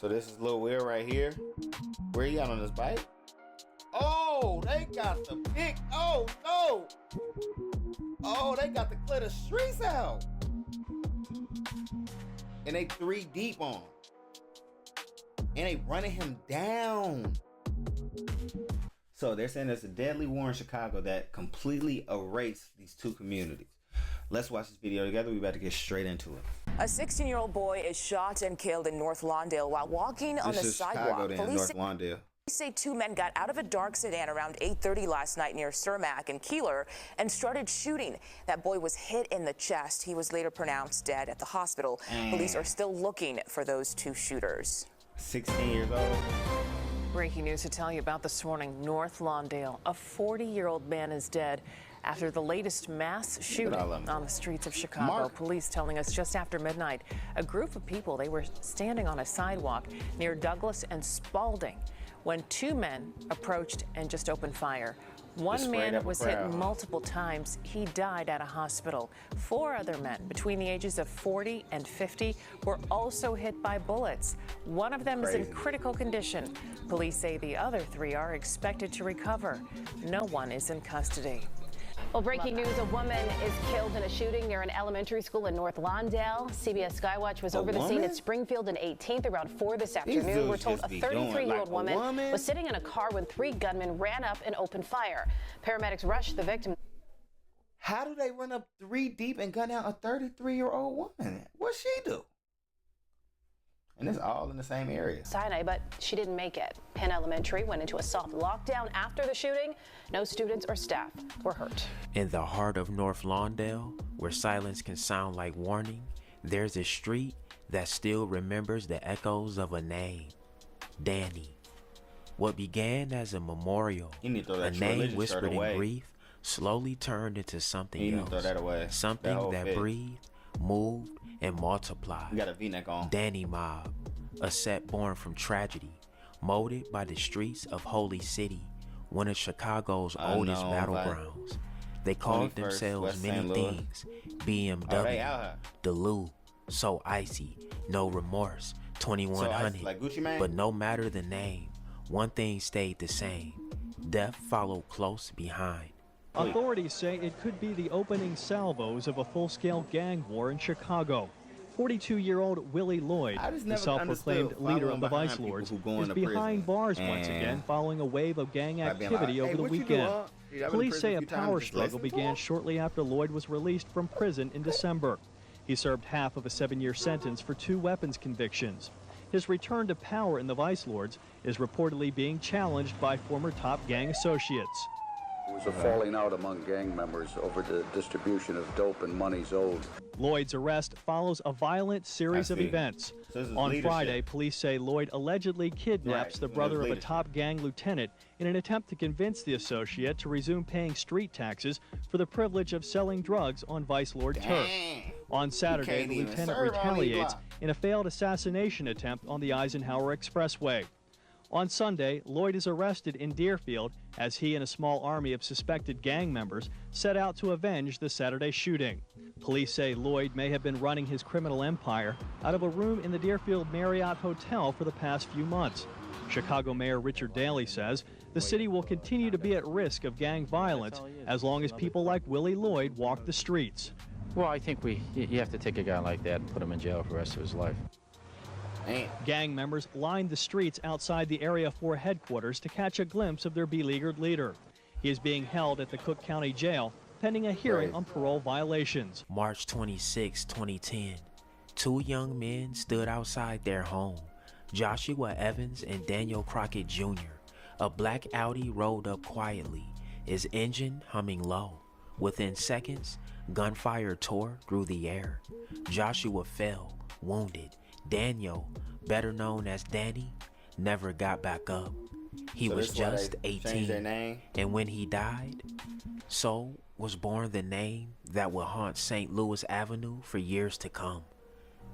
So this is Lil Will right here. Where he at on this bike? Oh, they got the big. Oh no. Oh, they got to clear the streets out. And they 3 deep on him. And they running him down. So they're saying there's a deadly war in Chicago that completely erased these 2 communities. Let's watch this video together. We're about to get straight into it. A 16-year-old boy is shot and killed in North Lawndale while walking on the sidewalk. Police say 2 men got out of a dark sedan around 8:30 last night near Cermak and Keeler and started shooting. That boy was hit in the chest. He was later pronounced dead at the hospital. Police are still looking for those 2 shooters. 16 years old. Breaking news to tell you about this morning. North Lawndale, a 40-year-old man is dead after the latest mass shooting on the streets of Chicago. Police telling us just after midnight, a group of people, they were standing on a sidewalk near Douglas and Spalding when 2 men approached and just opened fire. One man was hit multiple times. He died at a hospital. 4 other men between the ages of 40 and 50 were also hit by bullets. One of them is in critical condition. Police say the other 3 are expected to recover. No one is in custody. Well, breaking news, a woman is killed in a shooting near an elementary school in North Lawndale. CBS Skywatch was over the scene at Springfield and 18th around 4 this afternoon. We're told a 33-year-old woman was sitting in a car when 3 gunmen ran up and opened fire. Paramedics rushed the victim. How do they run up 3 deep and gun down a 33-year-old woman? What'd she do? And it's all in the same area. Sinai, but she didn't make it. Penn Elementary went into a soft lockdown after the shooting. No students or staff were hurt. In the heart of North Lawndale, where silence can sound like warning, there's a street that still remembers the echoes of a name, Danny. What began as a memorial, a name whispered in grief, slowly turned into something else. Something that breathed, moved, and multiplied. You got a V-neck on. Danny Mob, a set born from tragedy, molded by the streets of Holy City, one of Chicago's oldest battlegrounds. They called themselves many things: BMW, Duluth, So Icy, No Remorse, 2100. But no matter the name, one thing stayed the same: death followed close behind. Authorities say it could be the opening salvos of a full-scale gang war in Chicago. 42-year-old Willie Lloyd, the self-proclaimed leader of the Vice Lords, is behind bars once again following a wave of gang activity over the weekend. Police say a power struggle began shortly after Lloyd was released from prison in December. He served half of a 7-year sentence for 2 weapons convictions. His return to power in the Vice Lords is reportedly being challenged by former top gang associates. There was a falling out among gang members over the distribution of dope and monies owed. Lloyd's arrest follows a violent series of events. On Friday, police say Lloyd allegedly kidnaps the brother of a top gang lieutenant in an attempt to convince the associate to resume paying street taxes for the privilege of selling drugs on Vice Lord turf. On Saturday, the lieutenant retaliates in a failed assassination attempt on the Eisenhower Expressway. On Sunday, Lloyd is arrested in Deerfield as he and a small army of suspected gang members set out to avenge the Saturday shooting. Police say Lloyd may have been running his criminal empire out of a room in the Deerfield Marriott Hotel for the past few months. Chicago Mayor Richard Daley says the city will continue to be at risk of gang violence as long as people like Willie Lloyd walk the streets. Well, I think you have to take a guy like that and put him in jail for the rest of his life. Gang members lined the streets outside the Area 4 headquarters to catch a glimpse of their beleaguered leader. He is being held at the Cook County Jail pending a hearing on parole violations. March 26, 2010, 2 young men stood outside their home, Joshua Evans and Daniel Crockett Jr. A black Audi rolled up quietly, its engine humming low. Within seconds, gunfire tore through the air. Joshua fell, wounded. Daniel, better known as Danny, never got back up. He was just 18, and when he died, so was born the name that will haunt St. Louis Avenue for years to come.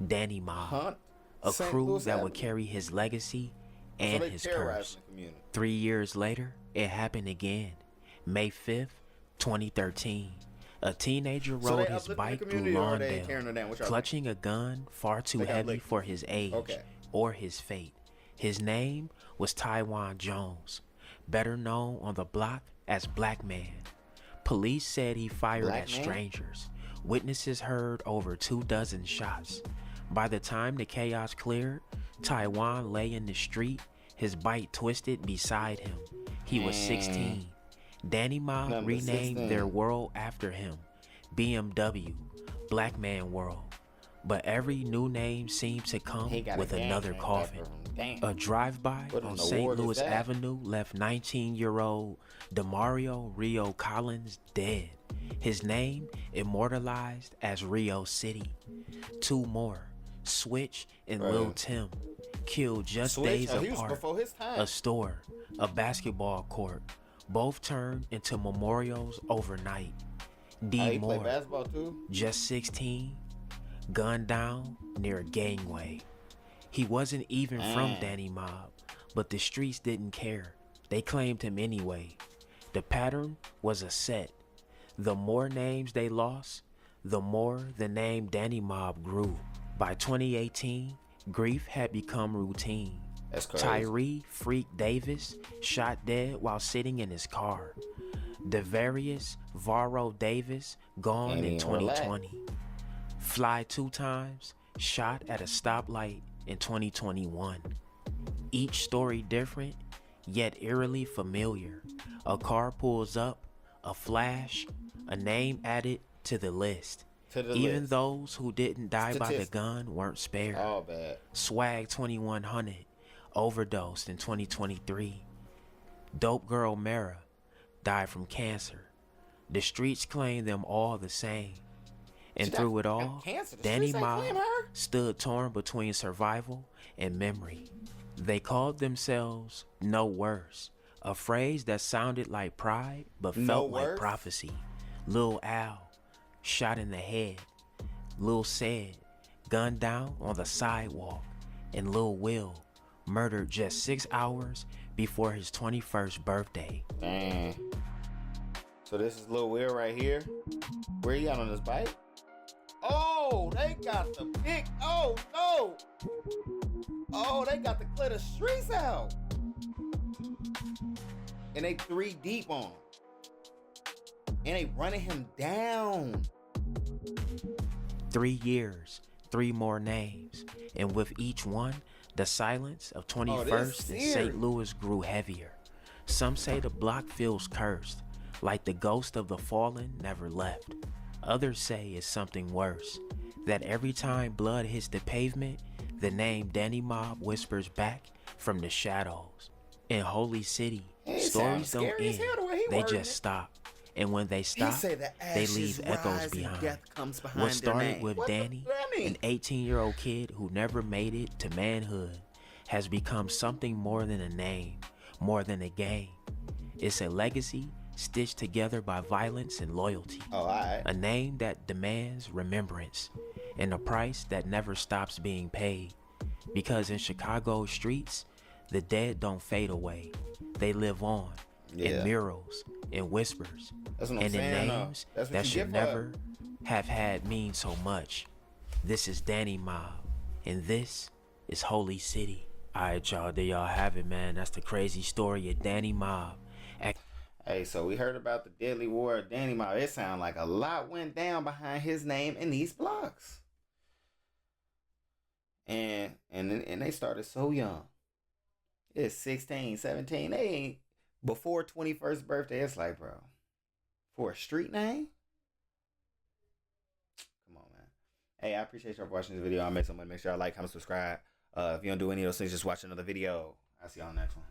Danny Mob, a crew that would carry his legacy and his curse. 3 years later, it happened again. May 5th, 2013. A teenager rode his bike through Lawndale, clutching a gun far too heavy for his age or his fate. His name was Taiwan Jones, better known on the block as Black Man. Police said he fired at strangers. Witnesses heard over 24 shots. By the time the chaos cleared, Taiwan lay in the street, his bite twisted beside him. He was 16. Danny Mob renamed their world after him, BMW, Black Man World. But every new name seemed to come with another coffin. A drive-by on St. Louis Avenue left 19-year-old Demario Rio Collins dead. His name immortalized as Rio City. Two more, Switch and Lil Tim, killed just days apart. A store, a basketball court, both turned into memorials overnight. D Moore, just 16, gunned down near a gangway. He wasn't even from Danny Mob, but the streets didn't care. They claimed him anyway. The pattern was a set. The more names they lost, the more the name Danny Mob grew. By 2018, grief had become routine. That's crazy. Tyree Freak Davis shot dead while sitting in his car. Devarius Varro Davis gone in 2020. Fly 2 times, shot at a stoplight in 2021. Each story different, yet eerily familiar. A car pulls up, a flash, a name added to the list. Even those who didn't die by the gun weren't spared. Oh, bad. Swag 2100 overdosed in 2023. Dope Girl Mara died from cancer. The streets claim them all the same. And through it all, Danny Mob stood torn between survival and memory. They called themselves No Worse, a phrase that sounded like pride but felt like prophecy. Lil Al, shot in the head. Lil Said, gunned down on the sidewalk. And Lil Will, murdered just 6 hours before his 21st birthday. Dang. So this is Lil Will right here. Where he at on his bike? Oh, they got the big, oh no. Oh, they got to clear the streets out. And they 3 deep on him. And they running him down. 3 years, 3 more names. And with each one, the silence of 21st and St. Louis grew heavier. Some say the block feels cursed, like the ghost of the fallen never left. Others say it's something worse, that every time blood hits the pavement, the name Danny Mob whispers back from the shadows. In Holy City, stories don't end, they just stop. And when they stop, they leave echoes behind. What started with Danny, an 18-year-old kid who never made it to manhood, has become something more than a name, more than a game. It's a legacy stitched together by violence and loyalty. A name that demands remembrance, and a price that never stops being paid. Because in Chicago's streets, the dead don't fade away. They live on, in murals, in whispers, and in names that should never have had mean so much. This is Danny Mob, and this is Holy City. Alright, y'all, there y'all have it, man. That's the crazy story of Danny Mob. Hey, so we heard about the deadly war of Danny Mob. It sounds like a lot went down behind his name in these blocks. And they started so young. It's 16, 17. They ain't before 21st birthday. It's like, bro, for a street name? Come on, man. Hey, I appreciate y'all for watching this video. I'll make some money. Make sure y'all like, comment, subscribe. If you don't do any of those things, just watch another video. I'll see y'all next one.